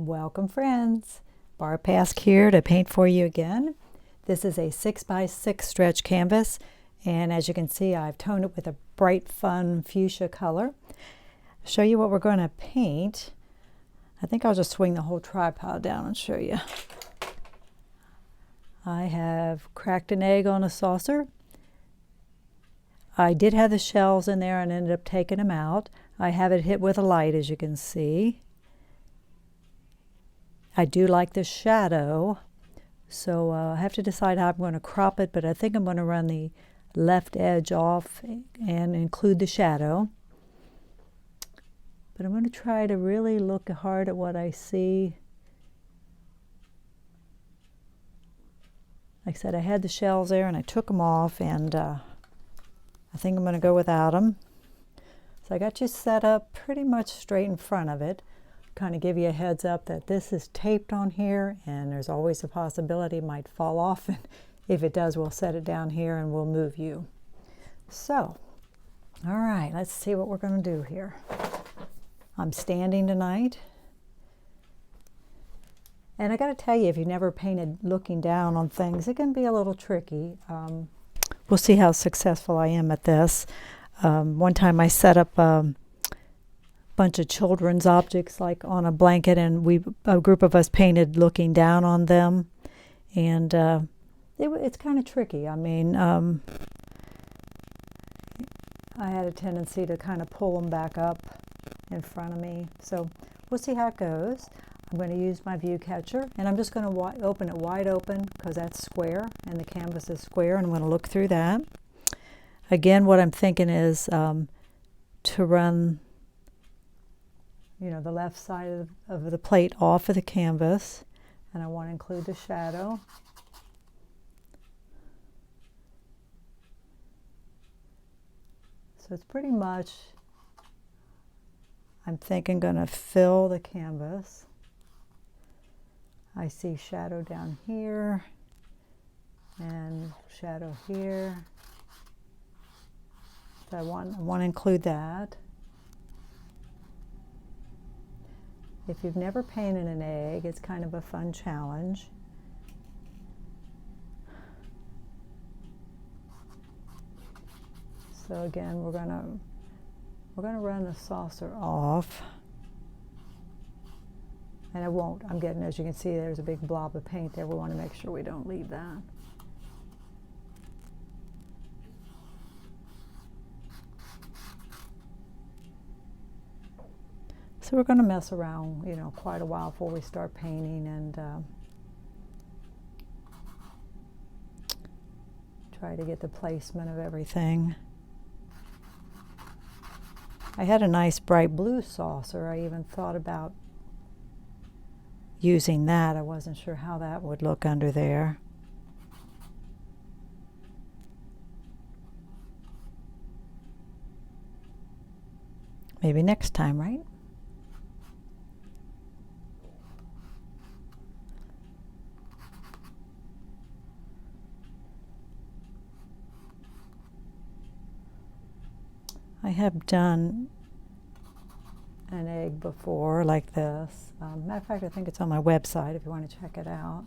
Welcome, friends. Barb Pask here to paint for you again. This is a 6x6 stretch canvas, and as you can see, I've toned it with a bright, fun fuchsia color. Show you what we're going to paint. I think I'll just swing the whole tripod down and show you. I have cracked an egg on a saucer. I did have the shells in there and ended up taking them out. I have it hit with a light, as you can see. I do like the shadow, so I have to decide how I'm going to crop it, but I think I'm going to run the left edge off and include the shadow. But I'm going to try to really look hard at what I see. Like I said, I had the shells there and I took them off, and I think I'm going to go without them. So I got you set up pretty much straight in front of it. Kind of give you a heads up that this is taped on here, and there's always a possibility it might fall off, and if it does, we'll set it down here and we'll move you. So, all right, let's see what we're going to do here. I'm standing tonight, and I got to tell you, if you've never painted looking down on things, it can be a little tricky. We'll see how successful I am at this. One time I set up bunch of children's objects like on a blanket, and a group of us painted looking down on them, and it's kind of tricky. I mean, I had a tendency to kind of pull them back up in front of me, so we'll see how it goes. I'm going to use my view catcher, and I'm just going to open it wide open because that's square and the canvas is square, and I'm going to look through that. Again, what I'm thinking is to run the left side of the plate off of the canvas, and I want to include the shadow. So it's pretty much, I'm thinking, going to fill the canvas. I see shadow down here and shadow here. So I want to include that. If you've never painted an egg, it's kind of a fun challenge. So again, we're gonna run the saucer off, and I'm getting, as you can see, there's a big blob of paint there. We want to make sure we don't leave that. So we're going to mess around, quite a while before we start painting, and try to get the placement of everything. I had a nice bright blue saucer. I even thought about using that. I wasn't sure how that would look under there. Maybe next time, right? I have done an egg before like this. Matter of fact, I think it's on my website if you want to check it out.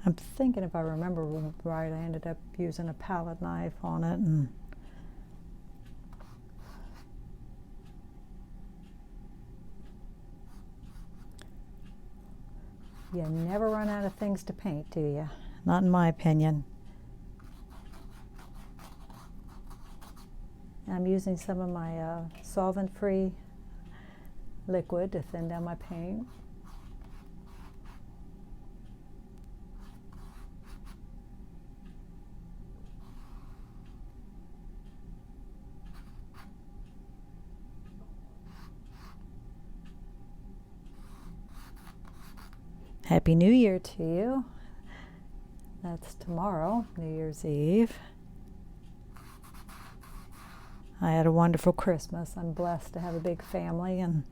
I'm thinking, if I remember right, I ended up using a palette knife on it, and you never run out of things to paint, do you? Not in my opinion. I'm using some of my solvent-free liquid to thin down my paint. Happy New Year to you. That's tomorrow, New Year's Eve. I had a wonderful Christmas. I'm blessed to have a big family, and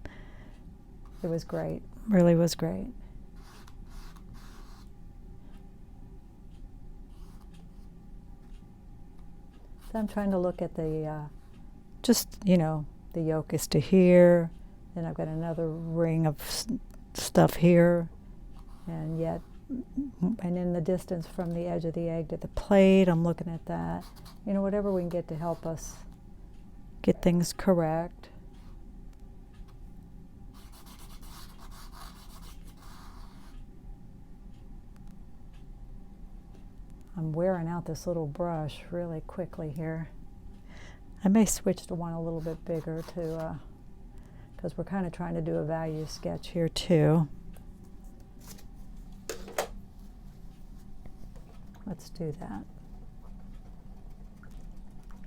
it was great. Really was great. So I'm trying to look at the, just, you know, the yolk is to here, then I've got another ring of stuff here, and yet, and in the distance from the edge of the egg to the plate, I'm looking at that. You know, whatever we can get to help us get things correct. I'm wearing out this little brush really quickly here. I may switch to one a little bit bigger to, because we're kind of trying to do a value sketch here too. Let's do that.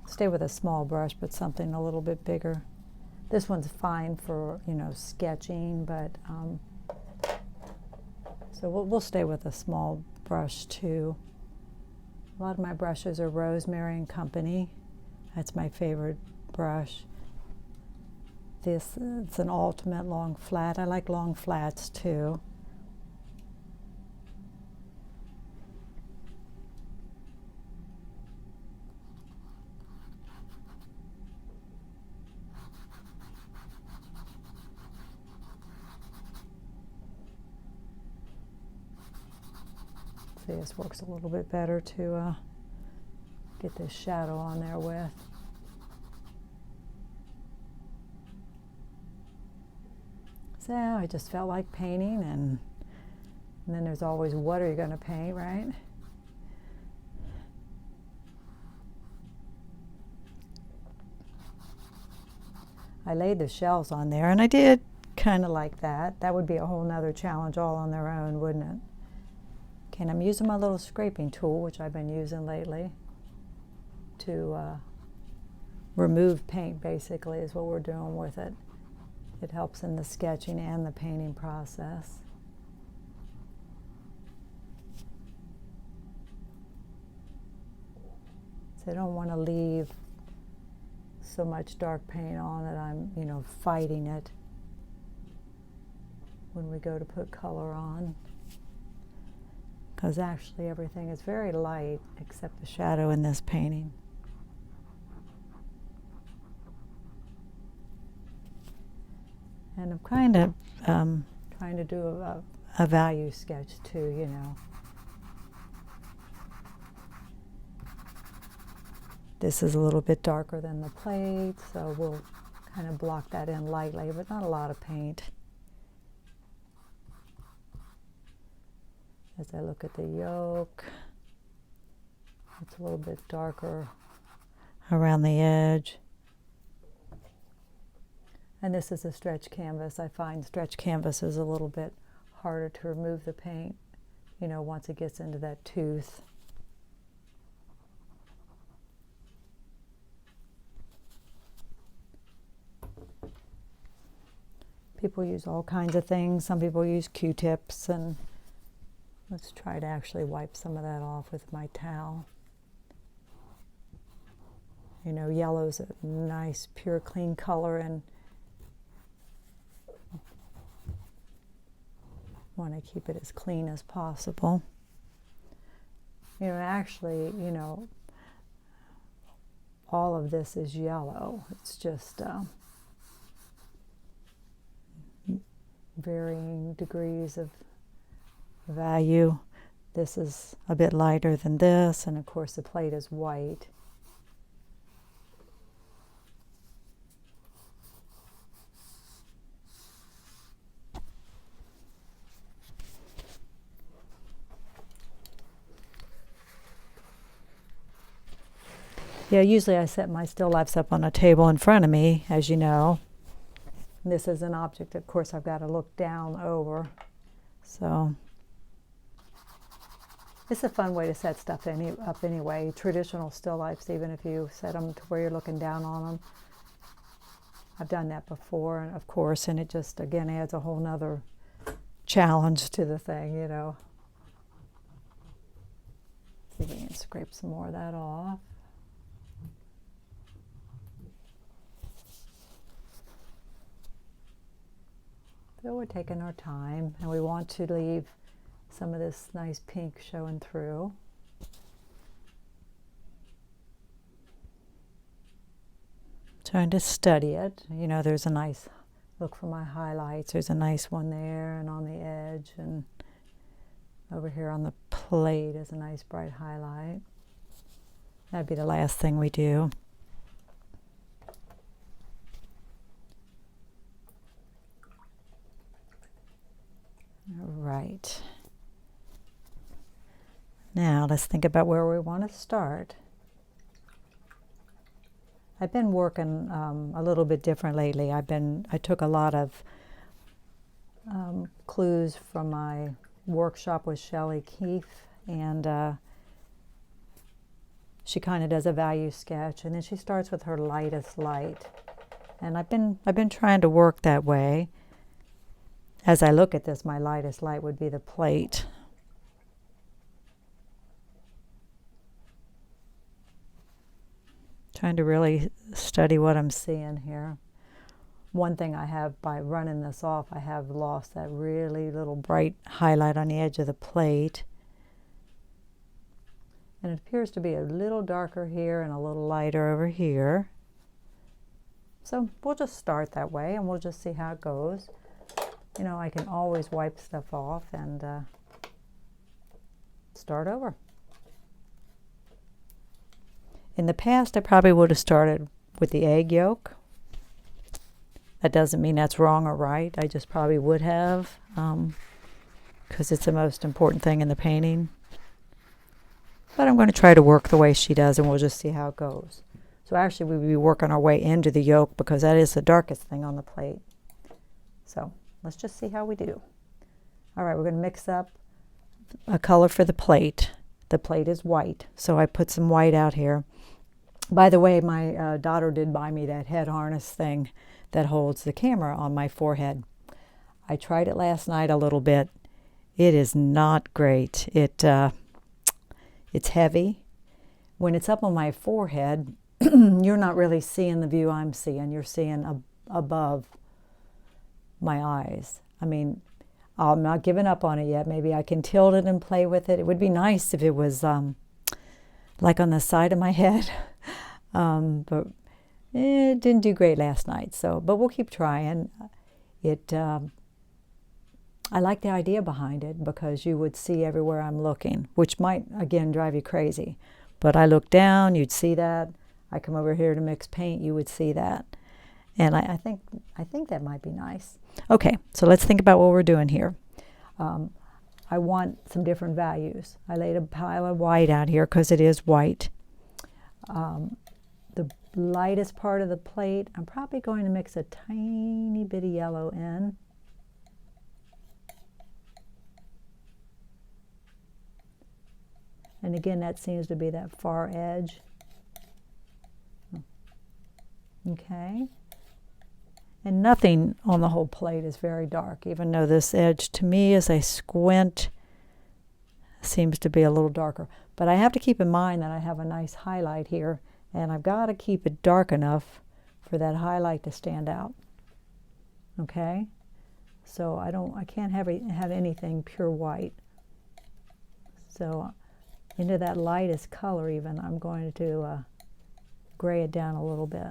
Stay with a small brush, but something a little bit bigger. This one's fine for, you know, sketching, but so we'll stay with a small brush too. A lot of my brushes are Rosemary and Company. That's my favorite brush. This it's an Ultimate long flat. I like long flats too. See, this works a little bit better to get this shadow on there with. So I just felt like painting, and then there's always, what are you going to paint, right? I laid the shells on there, and I did kind of like that. That would be a whole nother challenge all on their own, wouldn't it? Okay, and I'm using my little scraping tool, which I've been using lately, to remove paint, basically, is what we're doing with it. It helps in the sketching and the painting process. So I don't want to leave so much dark paint on that I'm, you know, fighting it when we go to put color on. Because actually everything is very light except the shadow in this painting. And I'm kind of trying to do a value sketch too, you know. This is a little bit darker than the plate, so we'll kind of block that in lightly, but not a lot of paint. As I look at the yolk, it's a little bit darker around the edge. And this is a stretch canvas. I find stretch canvas is a little bit harder to remove the paint, you know, once it gets into that tooth. People use all kinds of things. Some people use Q-tips, and let's try to actually wipe some of that off with my towel. You know, yellow's a nice, pure, clean color, and want to keep it as clean as possible. You know, actually, you know, all of this is yellow. It's just varying degrees of value. This is a bit lighter than this, and of course the plate is white. Yeah, usually I set my still lifes up on a table in front of me, as you know. This is an object, of course, I've got to look down over. So it's a fun way to set stuff up anyway. Traditional still lifes, even if you set them to where you're looking down on them. I've done that before, and of course, and it just, again, adds a whole nother challenge to the thing, you know. See if we can scrape some more of that off. So we're taking our time, and we want to leave some of this nice pink showing through. Trying to study it. You know, there's a nice, look for my highlights. There's a nice one there and on the edge, and over here on the plate is a nice bright highlight. That'd be the last thing we do. All right. Now let's think about where we want to start. I've been working a little bit different lately. I took a lot of clues from my workshop with Shelley Keefe, and she kind of does a value sketch, and then she starts with her lightest light. And I've been trying to work that way. As I look at this, my lightest light would be the plate. Trying to really study what I'm seeing here. One thing I have, by running this off, I have lost that really little bright highlight on the edge of the plate. And it appears to be a little darker here and a little lighter over here. So we'll just start that way and we'll just see how it goes. You know, I can always wipe stuff off and start over. In the past, I probably would have started with the egg yolk. That doesn't mean that's wrong or right. I just probably would have, because it's the most important thing in the painting. But I'm going to try to work the way she does, and we'll just see how it goes. So actually, we'll be working our way into the yolk, because that is the darkest thing on the plate. So let's just see how we do. All right, we're going to mix up a color for the plate. The plate is white, so I put some white out here. By the way, my daughter did buy me that head harness thing that holds the camera on my forehead. I tried it last night a little bit. It is not great. It's heavy. When it's up on my forehead, you're not really seeing the view I'm seeing. You're seeing above my eyes. I mean, I'm not giving up on it yet. Maybe I can tilt it and play with it. It would be nice if it was like on the side of my head. But it didn't do great last night. But we'll keep trying. I like the idea behind it, because you would see everywhere I'm looking, which might, again, drive you crazy. But I look down, you'd see that. I come over here to mix paint, you would see that. And I think that might be nice. Okay, so let's think about what we're doing here. I want some different values. I laid a pile of white out here because it is white. The lightest part of the plate, I'm probably going to mix a tiny bit of yellow in. And again, that seems to be that far edge. Okay. And nothing on the whole plate is very dark, even though this edge, to me, as I squint, seems to be a little darker. But I have to keep in mind that I have a nice highlight here, and I've got to keep it dark enough for that highlight to stand out. Okay? So I can't have anything pure white. So into that lightest color even, I'm going to gray it down a little bit.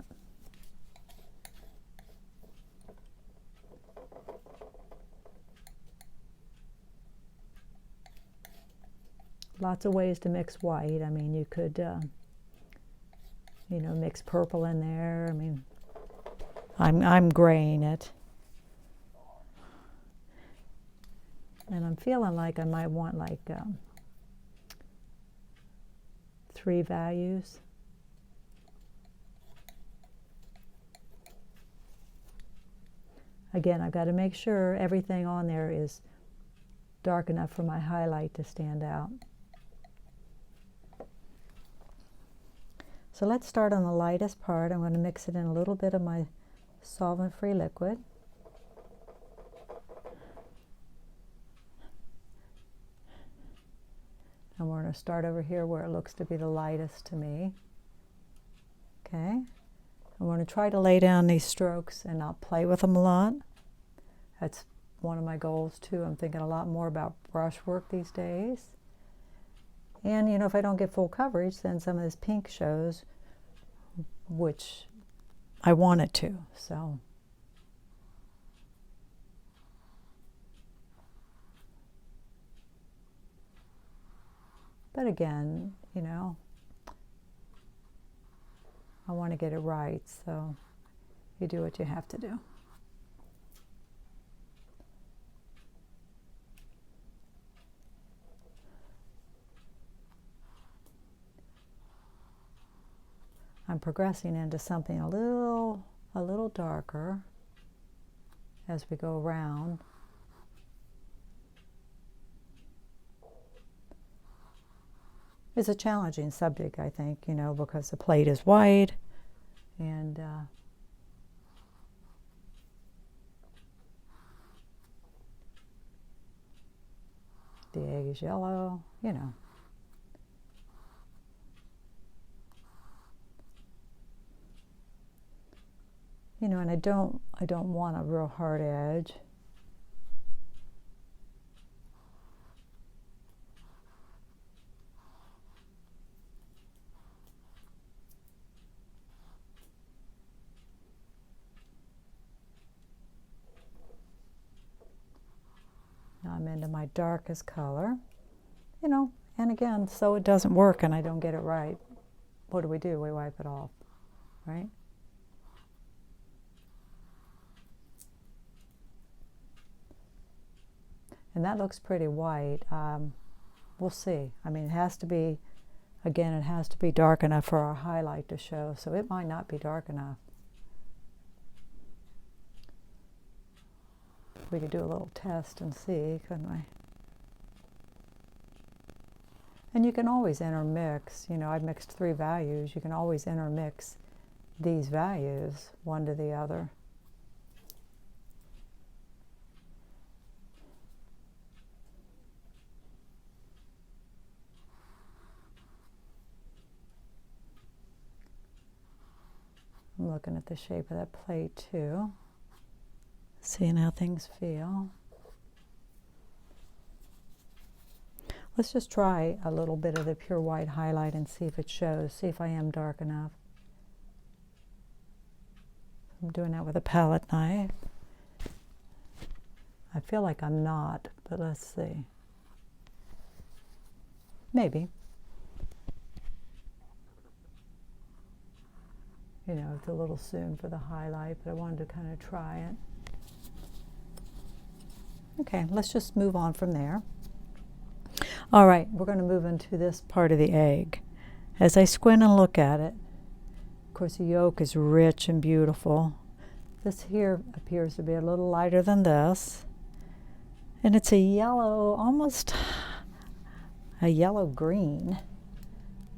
Lots of ways to mix white. I mean, you could, mix purple in there. I mean, I'm graying it. And I'm feeling like I might want like 3 values. Again, I've got to make sure everything on there is dark enough for my highlight to stand out. So let's start on the lightest part. I'm going to mix it in a little bit of my solvent-free liquid. And we're going to start over here where it looks to be the lightest to me. Okay. I'm going to try to lay down these strokes and not play with them a lot. That's one of my goals too. I'm thinking a lot more about brushwork these days. And if I don't get full coverage, then some of this pink shows, which I want it to. So but again, you know, I want to get it right, so you do what you have to do. I'm progressing into something a little darker as we go around. It's a challenging subject, I think, you know, because the plate is wide and the egg is yellow, you know. You know, and I don't want a real hard edge. Now I'm into my darkest color, you know, and again, so it doesn't work and I don't get it right. What do? We wipe it off, right? And that looks pretty white. We'll see. I mean, it has to be, again, it has to be dark enough for our highlight to show, so it might not be dark enough. We could do a little test and see, couldn't we? And you can always intermix. You know, I mixed 3 values. You can always intermix these values one to the other. I'm looking at the shape of that plate too, seeing how things feel. Let's just try a little bit of the pure white highlight and see if it shows, see if I am dark enough. I'm doing that with a palette knife. I feel like I'm not, but let's see. Maybe. You know, it's a little soon for the highlight, but I wanted to kind of try it. Okay, let's just move on from there. All right, we're going to move into this part of the egg. As I squint and look at it, of course the yolk is rich and beautiful. This here appears to be a little lighter than this. And it's a yellow, almost a yellow-green.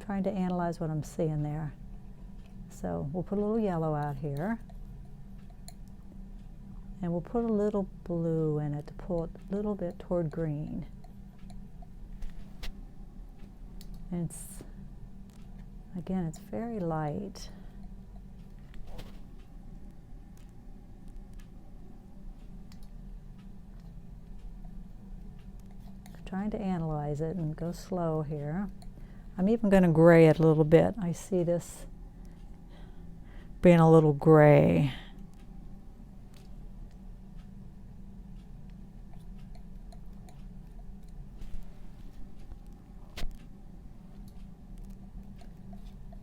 Trying to analyze what I'm seeing there. So we'll put a little yellow out here. And we'll put a little blue in it to pull it a little bit toward green. And it's, again, it's very light. Trying to analyze it and go slow here. I'm even going to gray it a little bit. I see this being a little gray.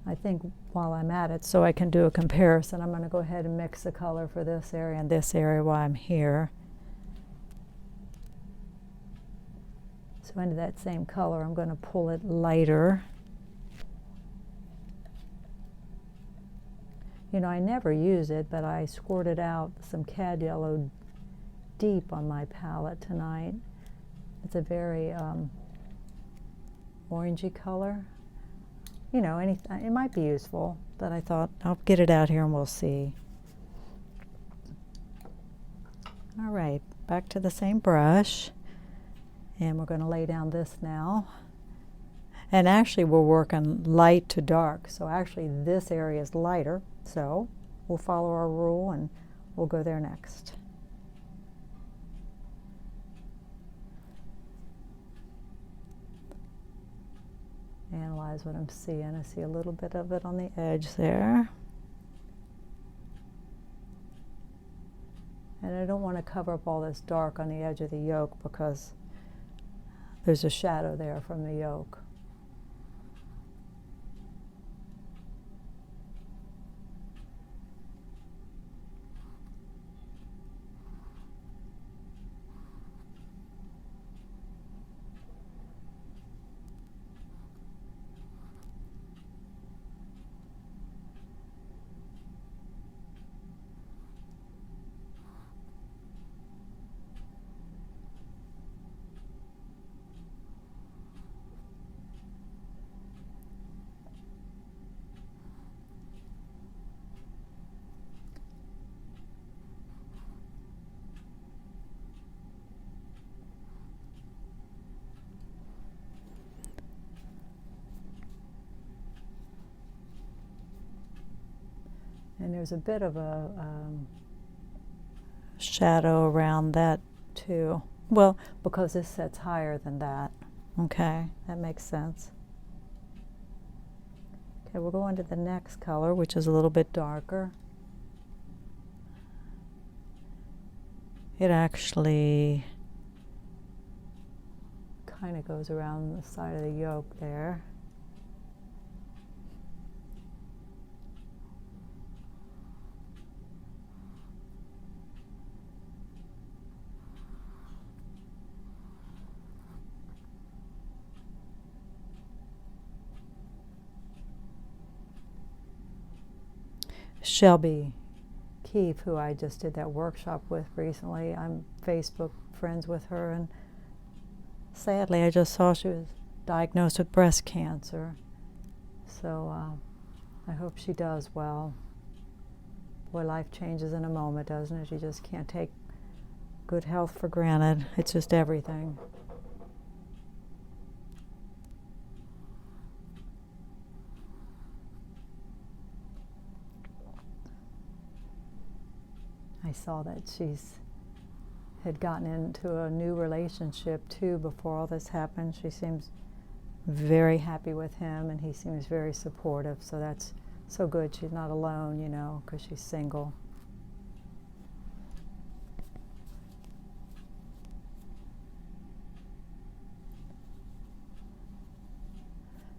I think while I'm at it, so I can do a comparison, I'm going to go ahead and mix the color for this area and this area while I'm here. So into that same color, I'm going to pull it lighter. You know, I never use it, but I squirted out some Cad Yellow Deep on my palette tonight. It's a very orangey color. You know, it might be useful, but I thought I'll get it out here and we'll see. All right, back to the same brush. And we're going to lay down this now. And actually we're working light to dark, so actually this area is lighter, so we'll follow our rule and we'll go there next. Analyze what I'm seeing. I see a little bit of it on the edge there. And I don't want to cover up all this dark on the edge of the yolk because there's a shadow there from the yolk. And there's a bit of a shadow around that too. Well, because this set's higher than that. Okay, that makes sense. Okay, we'll go on to the next color, which is a little bit darker. It actually kind of goes around the side of the yolk there. Shelby Keefe, who I just did that workshop with recently, I'm Facebook friends with her, and sadly I just saw she was diagnosed with breast cancer. So I hope she does well. Boy, life changes in a moment, doesn't it? You just can't take good health for granted. It's just everything. I saw that she's had gotten into a new relationship too before all this happened. She seems very happy with him, and he seems very supportive, so that's so good. She's not alone, you know, because she's single.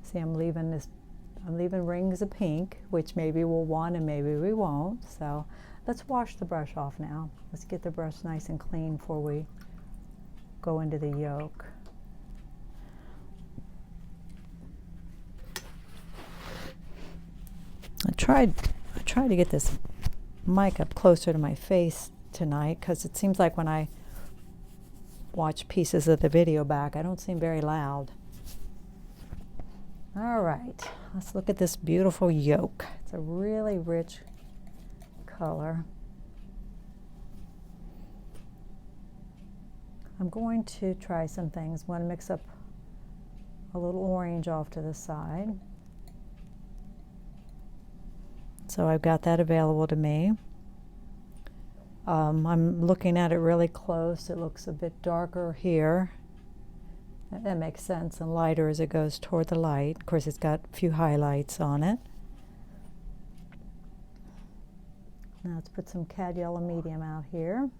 See, I'm leaving rings of pink, which maybe we'll want and maybe we won't. So let's wash the brush off now. Let's get the brush nice and clean before we go into the yolk. I tried to get this mic up closer to my face tonight because it seems like when I watch pieces of the video back, I don't seem very loud. All right, let's look at this beautiful yolk. It's a really rich color. I'm going to try some things. I want to mix up a little orange off to the side. So I've got that available to me. I'm looking at it really close. It looks a bit darker here. That makes sense, and lighter as it goes toward the light. Of course, it's got a few highlights on it. Now let's put some Cad Yellow Medium out here.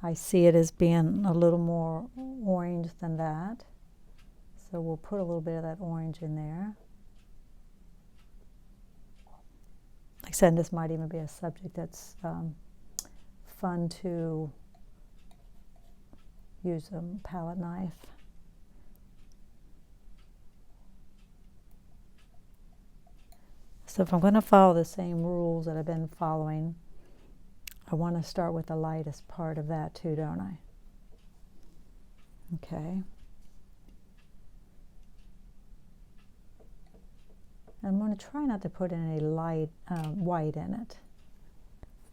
I see it as being a little more orange than that. So we'll put a little bit of that orange in there. Like I said, this might even be a subject that's fun to use a palette knife. So if I'm going to follow the same rules that I've been following, I want to start with the lightest part of that too, don't I? Okay. I'm going to try not to put any light white in it.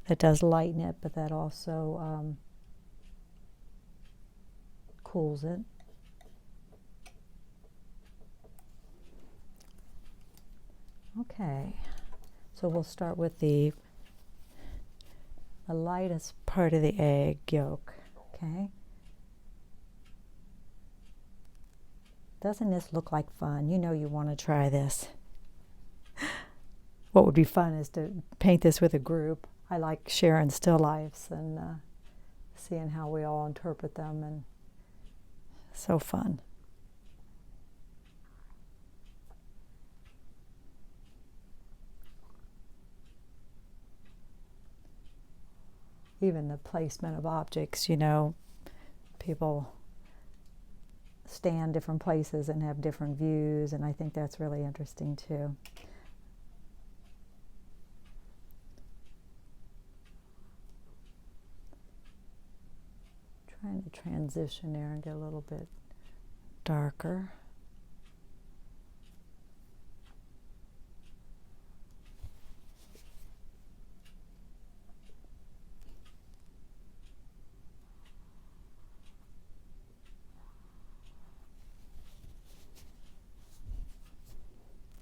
That does lighten it, but that also cools it. Okay, so we'll start with the lightest part of the egg yolk. Okay. Doesn't this look like fun? You know you want to try this. what would be fun is to paint this with a group. I like sharing still lifes and seeing how we all interpret them, and so fun. Even the placement of objects, you know, people stand different places and have different views, and I think that's really interesting too. Trying to transition there and get a little bit darker.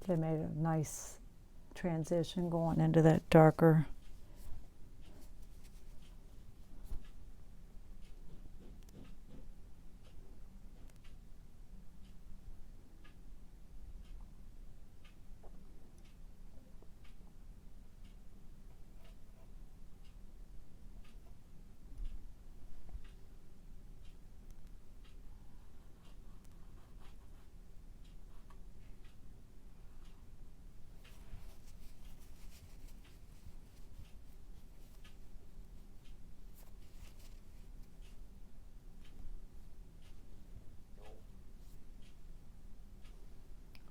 They made a nice transition going into that darker.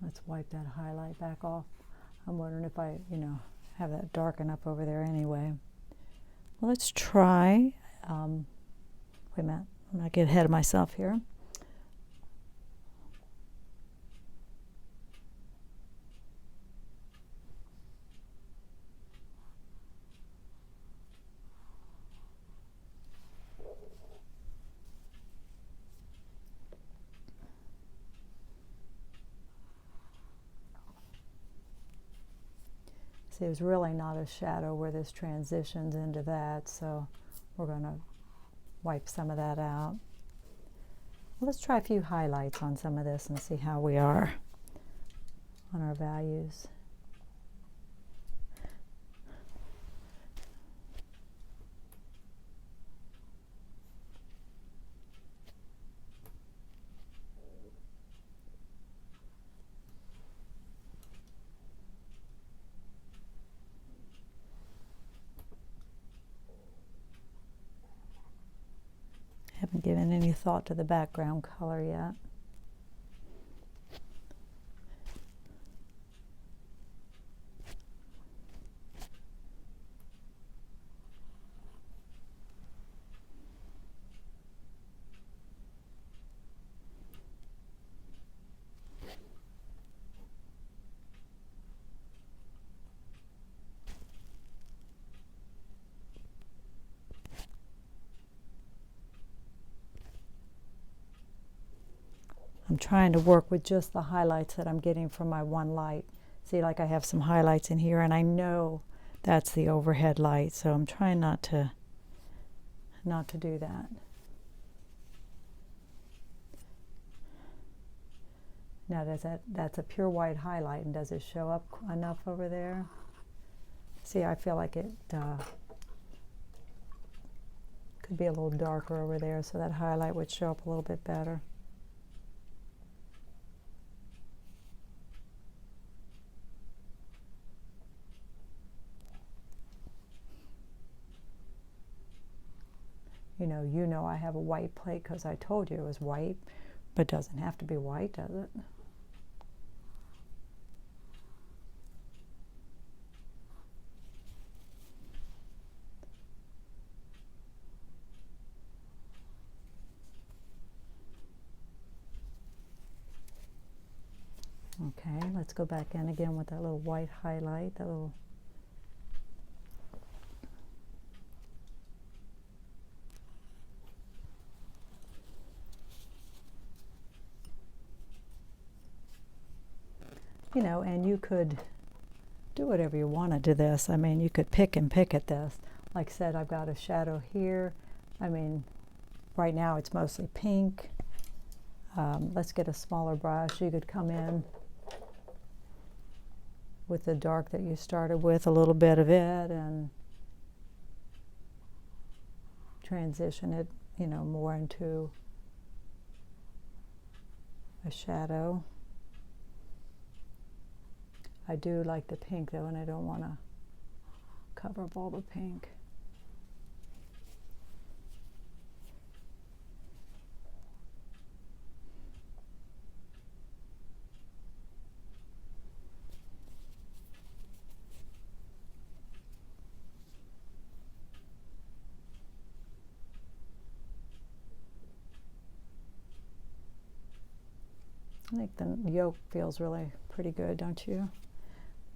Let's wipe that highlight back off. I'm wondering if I, have that darken up over there anyway. Well, let's try, wait a minute, I'm going to get ahead of myself here. See, there's really not a shadow where this transitions into that, so we're going to wipe some of that out. Well, let's try a few highlights on some of this and see how we are on our values. Haven't given any thought to the background color yet. I'm trying to work with just the highlights that I'm getting from my one light. See, like I have some highlights in here, and I know that's the overhead light, so I'm trying not to do that. Now, that's a pure white highlight, and does it show up enough over there? See, I feel like it could be a little darker over there, so that highlight would show up a little bit better. You know I have a white plate because I told you it was white, but it doesn't have to be white, does it? Okay, let's go back in again with that little white highlight, that little. And you could do whatever you wanted to this. I mean, you could pick at this. Like I said, I've got a shadow here. I mean, right now it's mostly pink. Let's get a smaller brush. You could come in with the dark that you started with, a little bit of it, and transition it, you know, more into a shadow. I do like the pink though, and I don't want to cover up all the pink. I think the yolk feels really pretty good, don't you?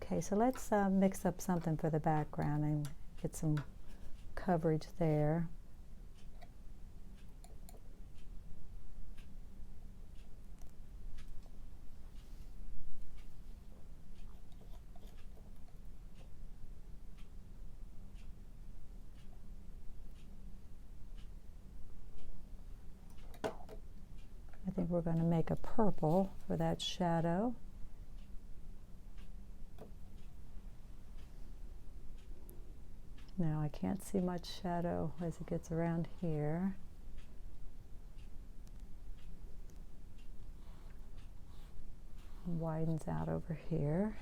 Okay, so let's mix up something for the background and get some coverage there. I think we're going to make a purple for that shadow. Now I can't see much shadow as it gets around here. Widens out over here.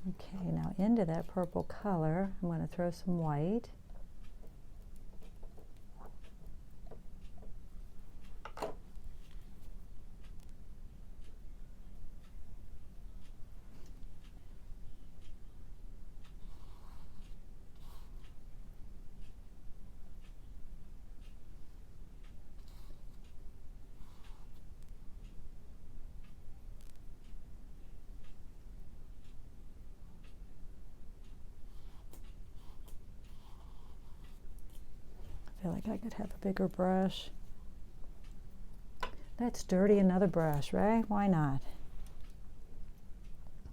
Okay, now into that purple color, I'm going to throw some white. I feel like I could have a bigger brush. That's dirty, another brush, right? Why not?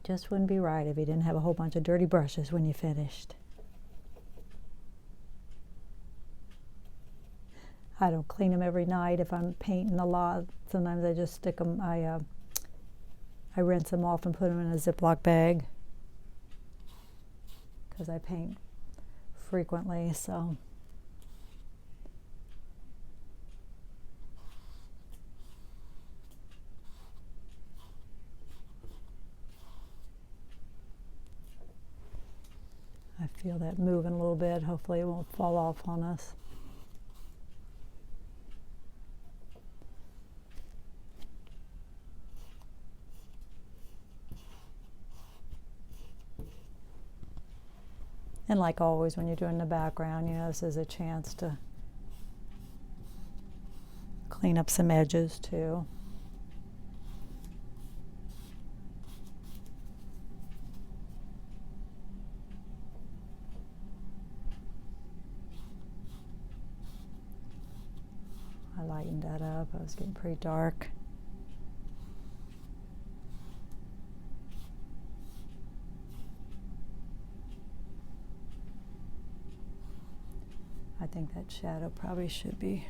Just wouldn't be right if you didn't have a whole bunch of dirty brushes when you finished. I don't clean them every night if I'm painting a lot. Sometimes I just stick them, I rinse them off and put them in a Ziploc bag because I paint frequently, so. I feel that moving a little bit. Hopefully it won't fall off on us. And like always, when you're doing the background, you know, this is a chance to clean up some edges too. I lightened that up. I was getting pretty dark. I think that shadow probably should be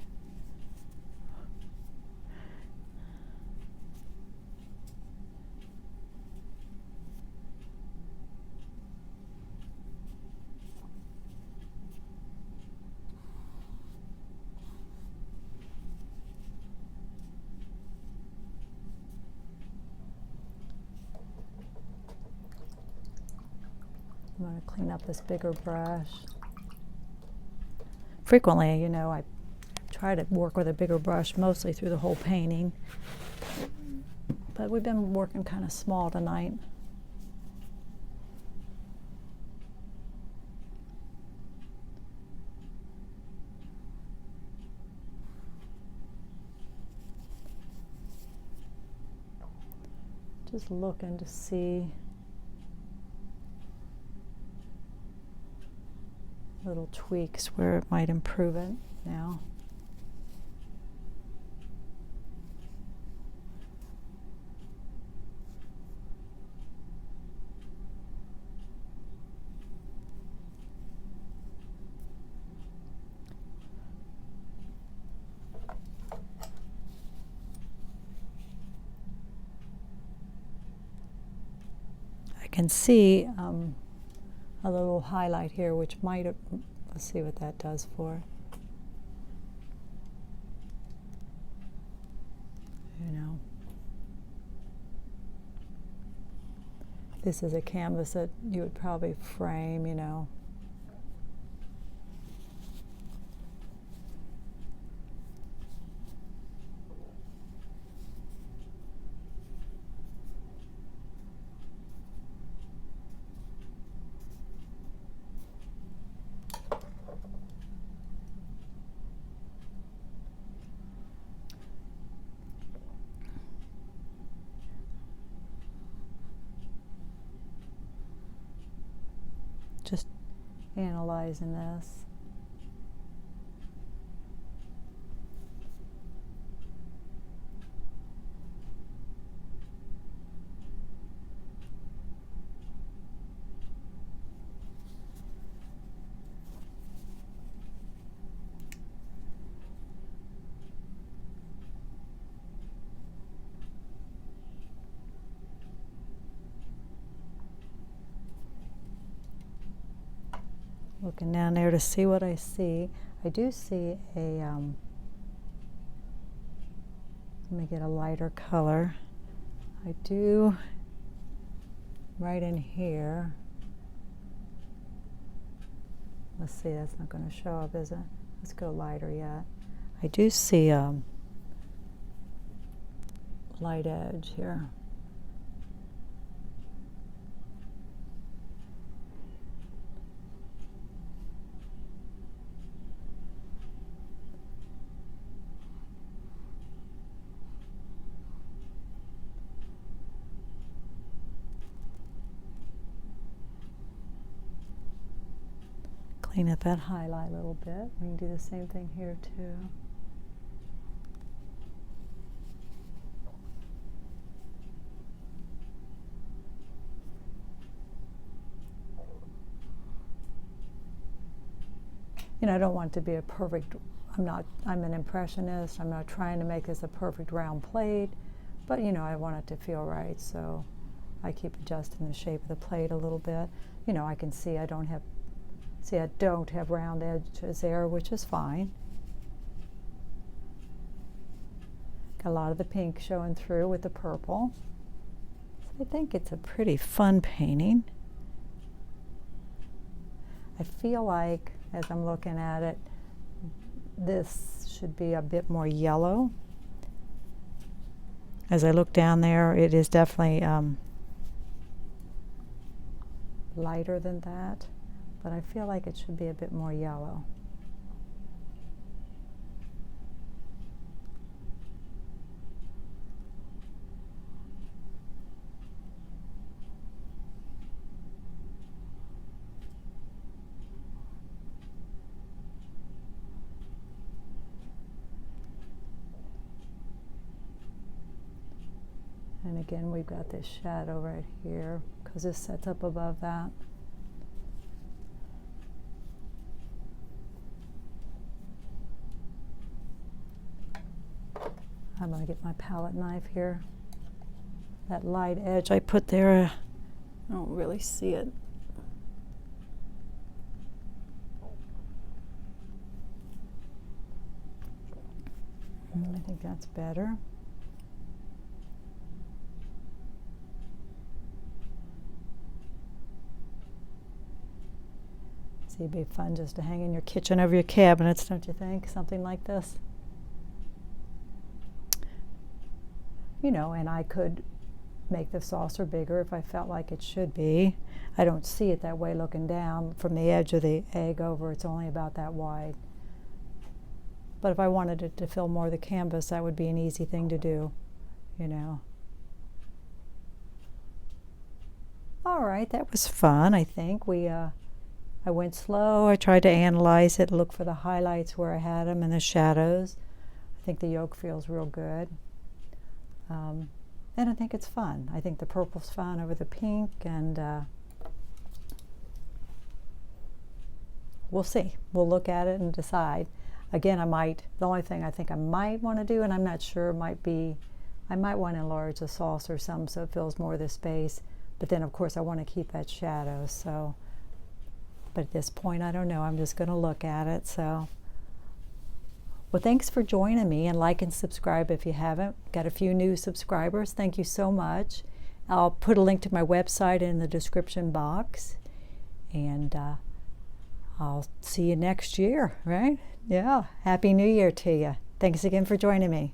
I'm going to clean up this bigger brush. Frequently, you know, I try to work with a bigger brush mostly through the whole painting, but we've been working kind of small tonight. Just looking to see little tweaks where it might improve it now. can see a little highlight here, which might, let's see what that does for it. You know, this is a canvas that you would probably frame, you know. Just analyzing this. Looking down there to see what I see. I do see a, let me get a lighter color. I do, right in here. Let's see, that's not going to show up, is it? Let's go lighter yet. I do see a light edge here. Clean up that highlight a little bit. We can do the same thing here too. You know, I don't want it to be a perfect, I'm an impressionist. I'm not trying to make this a perfect round plate, but you know, I want it to feel right. So I keep adjusting the shape of the plate a little bit. You know, I can see I don't have round edges there, which is fine. Got a lot of the pink showing through with the purple. So I think it's a pretty fun painting. I feel like, as I'm looking at it, this should be a bit more yellow. As I look down there, it is definitely lighter than that. But I feel like it should be a bit more yellow. And again, we've got this shadow right here because this sets up above that. I'm going to get my palette knife here. That light edge I put there, I don't really see it. I think that's better. See, it'd be fun just to hang in your kitchen over your cabinets, don't you think? Something like this. You know, and I could make the saucer bigger if I felt like it should be. I don't see it that way looking down from the edge of the egg over. It's only about that wide. But if I wanted it to fill more of the canvas, that would be an easy thing to do, you know. All right, that was fun, I think. I went slow. I tried to analyze it, look for the highlights where I had them and the shadows. I think the yolk feels real good. And I think it's fun. I think the purple's fun over the pink, and we'll see. We'll look at it and decide. Again, the only thing I think I might want to do, and I'm not sure, might be, I might want to enlarge the saucer some so it fills more of the space, But then of course I want to keep that shadow, so, but at this point I don't know, I'm just going to look at it. So, well, thanks for joining me, and like and subscribe if you haven't. Got a few new subscribers, thank you so much. I'll put a link to my website in the description box, and I'll see you next year, right? Yeah, Happy New Year to you. Thanks again for joining me.